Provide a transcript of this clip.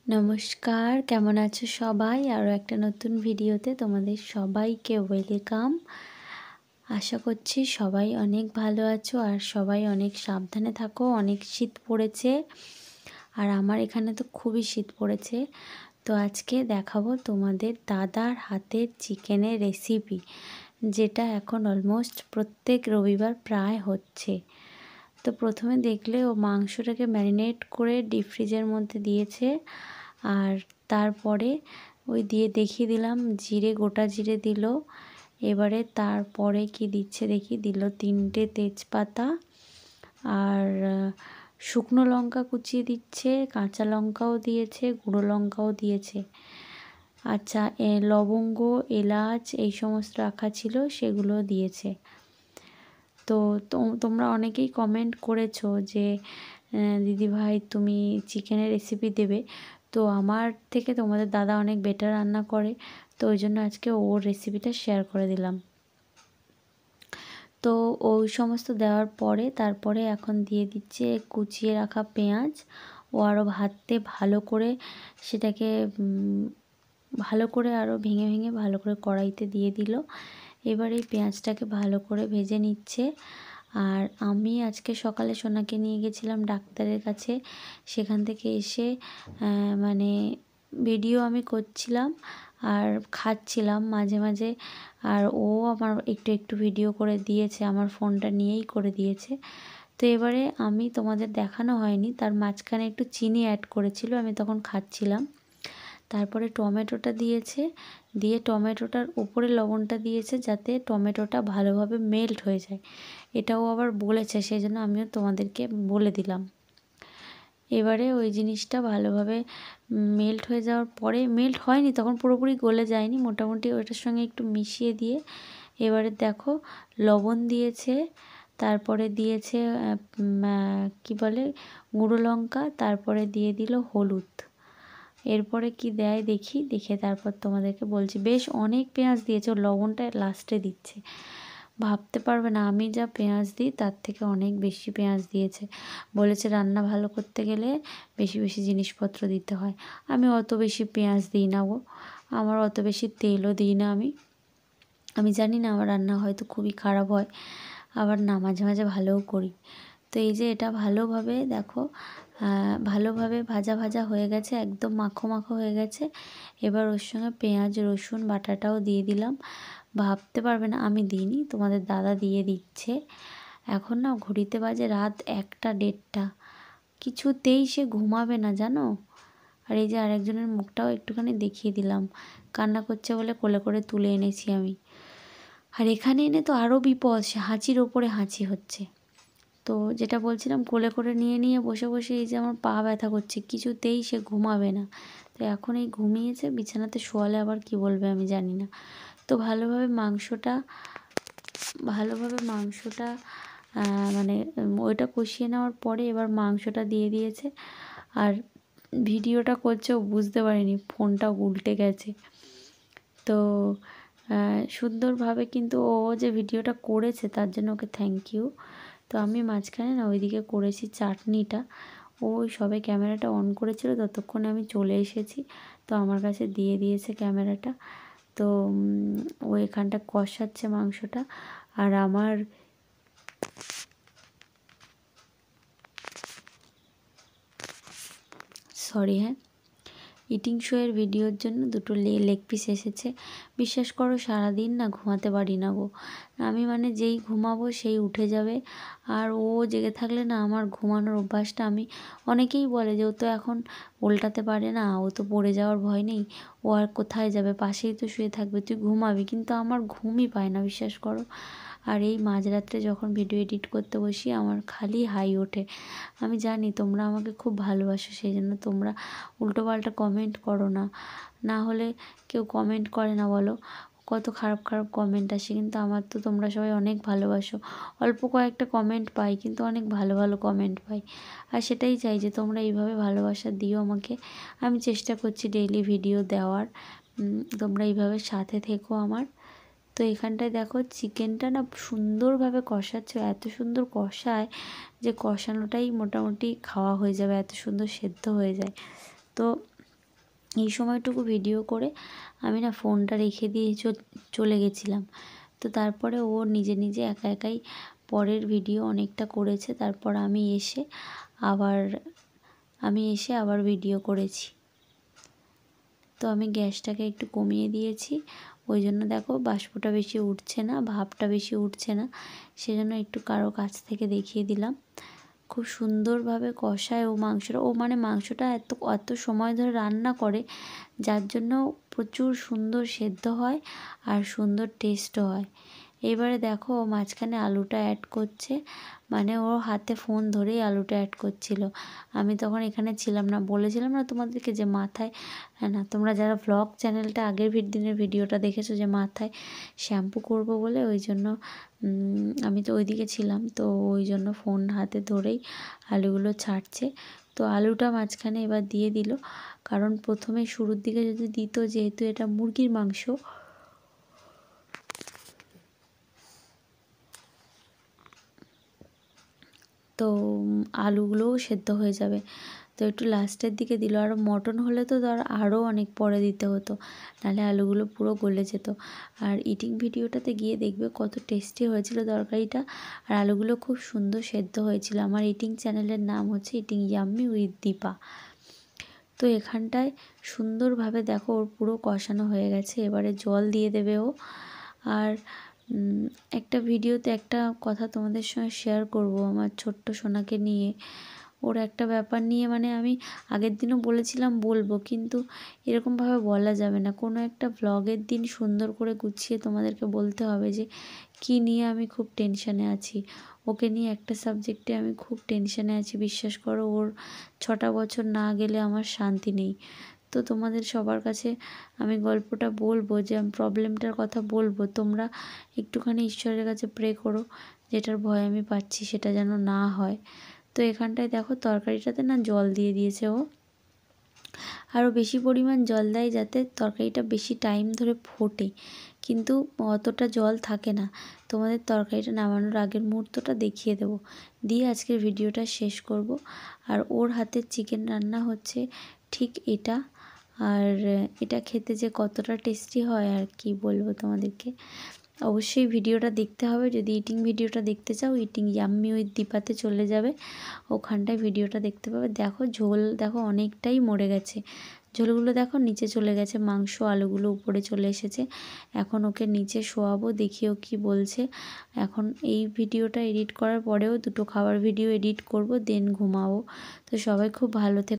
নমস্কার, কেমন আছো সবাই? আরও একটা নতুন ভিডিওতে তোমাদের সবাইকে ওয়েলকাম। আশা করছি সবাই অনেক ভালো আছো আর সবাই অনেক সাবধানে থাকো। অনেক শীত পড়েছে আর আমার এখানে তো খুবই শীত পড়েছে। তো আজকে দেখাবো তোমাদের দাদার হাতের চিকেনের রেসিপি, যেটা এখন অলমোস্ট প্রত্যেক রবিবার প্রায় হচ্ছে। তো প্রথমে দেখলে ও মাংসটাকে ম্যারিনেট করে ডিপ ফ্রিজের মধ্যে দিয়েছে, আর তারপরে ওই দিয়ে দেখিয়ে দিলাম গোটা জিরে দিল। এবারে তারপরে কি দিচ্ছে দেখি, দিল 3টে তেজপাতা আর শুকনো লঙ্কা কুচিয়ে দিচ্ছে, কাঁচা লঙ্কাও দিয়েছে, গুঁড়ো লঙ্কাও দিয়েছে। আচ্ছা, লবঙ্গ, এলাচ এই সমস্ত রাখা ছিল, সেগুলো দিয়েছে। তো তোমরা অনেকেই কমেন্ট করেছো যে দিদিভাই তুমি চিকেনের রেসিপি দেবে। তো আমার থেকে তোমাদের দাদা অনেক বেটার রান্না করে, তো ওই জন্য আজকে ওর রেসিপিটা শেয়ার করে দিলাম। তো ওই সমস্ত দেওয়ার পরে তারপরে এখন দিয়ে দিচ্ছে কুচিয়ে রাখা পেঁয়াজ। ও আরও ভালো করে সেটাকে ভালো করে আরও ভেঙে ভেঙে ভালো করে কড়াইতে দিয়ে দিল। এবার এই পেঁয়াজটাকে ভালো করে ভেজে নিচ্ছে। আর আমি আজকে সকালে সোনাকে নিয়ে গেছিলাম ডাক্তারের কাছে। সেখান থেকে এসে মানে ভিডিও আমি করছিলাম আর খাচ্ছিলাম মাঝে মাঝে, আর ও আমার একটু একটু ভিডিও করে দিয়েছে, আমার ফোনটা নিয়েই করে দিয়েছে। তো এবারে আমি তোমাদের দেখানো হয়নি, তার মাঝখানে একটু চিনি অ্যাড করেছিল, আমি তখন খাচ্ছিলাম। তারপরে টমেটোটা দিয়েছে, দিয়ে টমেটোটার উপরে লবণটা দিয়েছে যাতে টমেটোটা ভালোভাবে মেল্ট হয়ে যায়। এটাও আবার বলেছে, সেই জন্য আমিও তোমাদেরকে বলে দিলাম। এবারে ওই জিনিসটা ভালোভাবে মেল্ট হয়ে যাওয়ার পরে, মেল্ট হয়নি তখন, পুরোপুরি গলে যায়নি, মোটামুটি ওইটার সঙ্গে একটু মিশিয়ে দিয়ে এবারে দেখো লবণ দিয়েছে, তারপরে দিয়েছে কি বলে গুঁড়ো লঙ্কা, তারপরে দিয়ে দিল হলুদ। এরপরে কি দেয় দেখে তারপর তোমাদেরকে বলছি। বেশ অনেক পেঁয়াজ দিয়েছে, ও লবণটা লাস্টে দিচ্ছে। ভাবতে পারবে না আমি যা পেঁয়াজ দিই তার থেকে অনেক বেশি পেঁয়াজ দিয়েছে। বলেছে রান্না ভালো করতে গেলে বেশি বেশি জিনিসপত্র দিতে হয়। আমি অত বেশি পেঁয়াজ দিই না গো, আমার অত বেশি তেলও দিই না। আমি জানি না, আমার রান্না হয়তো খুবই খারাপ হয়, আবার না মাঝে মাঝে ভালোও করি। তো এই যে এটা ভালোভাবে দেখো ভালোভাবে ভাজা ভাজা হয়ে গেছে, একদম মাখো মাখো হয়ে গেছে। এবার ওর সঙ্গে পেঁয়াজ রসুন বাটাটাও দিয়ে দিলাম। ভাবতে পারবে না আমি দিইনি, তোমাদের দাদা দিয়ে দিচ্ছে। এখন না ঘড়িতে বাজে রাত 1টা 1:30, কিছুতেই সে ঘুমাবে না জানো। আর এই যে আরেকজনের মুখটাও একটুখানি দেখিয়ে দিলাম, কান্না করছে বলে কোলে করে তুলে এনেছি আমি। আর এখানে এনে তো আরও বিপদ, সে হাঁচির ওপরে হাঁচি হচ্ছে। তো যেটা বলছিলাম, কোলে করে নিয়ে নিয়ে বসে বসে এই যে আমার পা ব্যথা করছে, কিছুতেই সে ঘুমাবে না। তো এখন এই ঘুমিয়েছে, বিছানাতে শোয়ালে আবার কি বলবে আমি জানি না। তো ভালোভাবে মাংসটা মানে ওইটা কষিয়ে নেওয়ার পরে এবার মাংসটা দিয়ে দিয়েছে। আর ভিডিওটা করছে ও বুঝতে পারেনি, ফোনটা উল্টে গেছে। তো সুন্দরভাবে কিন্তু ও যে ভিডিওটা করেছে তার জন্য ওকে থ্যাংক ইউ। তো আমি মাঝখানে না ওইদিকে করেছি চাটনিটা, ও সবে ক্যামেরাটা অন করেছিল, ততক্ষণে আমি চলে এসেছি। তো আমার কাছে দিয়ে দিয়েছে ক্যামেরাটা। তো ও এখানটা কষাচ্ছে মাংসটা। আর আমার ইটিং শোয়ের ভিডিওর জন্য 2টো লেগ পিস এসেছে। বিশ্বাস করো সারাদিন না ঘুমাতে পারি না গো। আমি মানে যেই ঘুমাবো সেই উঠে যাবে, আর ও জেগে থাকলে না আমার ঘুমানোর অভ্যাসটা, অনেকেই বলে যে ও তো এখন উল্টাতে পারে না, ও তো পড়ে যাওয়ার ভয় নেই, ও আর কোথায় যাবে, পাশেই তো শুয়ে থাকবে, তুই ঘুমাবি। কিন্তু আমার ঘুমই পায় না, বিশ্বাস করো। আর এই মাঝরাত্রে যখন ভিডিও এডিট করতে বসি আমার খালি হাই ওঠে। আমি জানি তোমরা আমাকে খুব ভালোবাসো, সেই জন্য তোমরা উল্টোপাল্টা কমেন্ট করো না, না হলে কেউ কমেন্ট করে না বলো, কত খারাপ খারাপ কমেন্ট আসে। কিন্তু আমার তো তোমরা সবাই অনেক ভালোবাসো, অল্প কয়েকটা কমেন্ট পাই কিন্তু অনেক ভালো ভালো কমেন্ট পাই। আর সেটাই চাই যে তোমরা এইভাবে ভালোবাসা দিও আমাকে। আমি চেষ্টা করছি ডেইলি ভিডিও দেওয়ার, তোমরা এইভাবে সাথে থেকো আমার। তো এখানটায় দেখো চিকেনটা না সুন্দরভাবে কষাচ্ছে, এত সুন্দর কষায় যে কষানোটাই মোটামুটি খাওয়া হয়ে যাবে, এত সুন্দর সেদ্ধ হয়ে যায়। তো এই সময়টুকু ভিডিও করে আমি না ফোনটা রেখে দিয়ে চলে গেছিলাম। তো তারপরে ও নিজে নিজে একা একাই পরের ভিডিও অনেকটা করেছে। তারপর আমি এসে আবার ভিডিও করেছি। তো আমি গ্যাসটাকে একটু কমিয়ে দিয়েছি, ওই জন্য দেখো বাষ্পটা বেশি উঠছে না, ভাপটা বেশি উঠছে না, সেজন্য একটু কারো কাছ থেকে দেখিয়ে দিলাম। খুব সুন্দরভাবে কষায় ও মাংসটা, ও মানে মাংসটা এত সময় ধরে রান্না করে, যার জন্য প্রচুর সুন্দর সেদ্ধ হয় আর সুন্দর টেস্টও হয়। এবারে দেখো ও মাঝখানে আলুটা অ্যাড করছে, মানে ওর হাতে ফোন ধরেই আলুটা অ্যাড করছিল। আমি তখন এখানে ছিলাম না, বলেছিলাম না তোমাদেরকে যে মাথায়, না তোমরা যারা ভ্লগ চ্যানেলটা আগের দিনের ভিডিওটা দেখেছো, যে মাথায় শ্যাম্পু করব বলে, ওই জন্য আমি তো ওইদিকে ছিলাম, তো ওই জন্য ফোন হাতে ধরেই আলুগুলো ছাড়ছে। তো আলুটা মাঝখানে এবার দিয়ে দিল, কারণ প্রথমে শুরুর দিকে যদি দিত, যেহেতু এটা মুরগির মাংস, তো আলুগুলোও সেদ্ধ হয়ে যাবে, তো একটু লাস্টের দিকে দিল। আর মটন হলে তো ধর আরও অনেক পরে দিতে হতো, নাহলে আলুগুলো পুরো গলে যেত। আর ইটিং ভিডিওটাতে গিয়ে দেখবে কত টেস্টি হয়েছিল তরকারিটা, আর আলুগুলো খুব সুন্দর সেদ্ধ হয়েছিল। আমার ইটিং চ্যানেলের নাম হচ্ছে ইটিং ইয়াম্মি উইথ দীপা। তো এখানটায় সুন্দরভাবে দেখো ওর পুরো কষানো হয়ে গেছে, এবারে জল দিয়ে দেবে ও। আর একটা ভিডিওতে একটা কথা তোমাদের সঙ্গে শেয়ার করব, আমার ছোট্ট সোনাকে নিয়ে। ওর একটা ব্যাপার নিয়ে, মানে আমি আগের দিনও বলেছিলাম বলবো, কিন্তু এরকমভাবে বলা যাবে না। কোনো একটা ভ্লগের দিন সুন্দর করে গুছিয়ে তোমাদেরকে বলতে হবে যে কী নিয়ে আমি খুব টেনশানে আছি। ওকে নিয়ে একটা সাবজেক্টে আমি খুব টেনশানে আছি, বিশ্বাস করো। ওর 6টা বছর না গেলে আমার শান্তি নেই। তো তোমাদের সবার কাছে আমি গল্পটা বলবো, যে আমি প্রবলেমটার কথা বলবো, তোমরা একটুখানি ঈশ্বরের কাছে প্রে করো, যেটার ভয় আমি পাচ্ছি সেটা যেন না হয়। তো এখানটায় দেখো তরকারিটাতে না জল দিয়ে দিয়েছে ও, আরও বেশি পরিমাণ জল দেয় যাতে তরকারিটা বেশি টাইম ধরে ফোটে, কিন্তু অতটা জল থাকে না। তোমাদের তরকারিটা নামানোর আগের মুহূর্তটা দেখিয়ে দেবো, দিয়ে আজকের ভিডিওটা শেষ করব। আর ওর হাতের চিকেন রান্না হচ্ছে ঠিক এটা, আর এটা খেতে যে কতটা টেস্টি হয় আর কি বলবো তোমাদেরকে। অবশ্যই ভিডিওটা দেখতে হবে, যদি ইটিং ভিডিওটা দেখতে চাও ইটিং ইয়াম্মি উইথ দীপাতে চলে যাবে, ওখানটায় ভিডিওটা দেখতে পাবে। দেখো ঝোল দেখো অনেকটাই মরে গেছে, ঝোলগুলো দেখো নিচে চলে গেছে, মাংস আলুগুলো উপরে চলে এসেছে। এখন ওকে নিচে শোয়াবো, দেখি ও কী বলছে। এখন এই ভিডিওটা এডিট করার পরেও 2টো খাবার ভিডিও এডিট করব, দেন ঘুমাবো। তো সবাই খুব ভালো থেকো।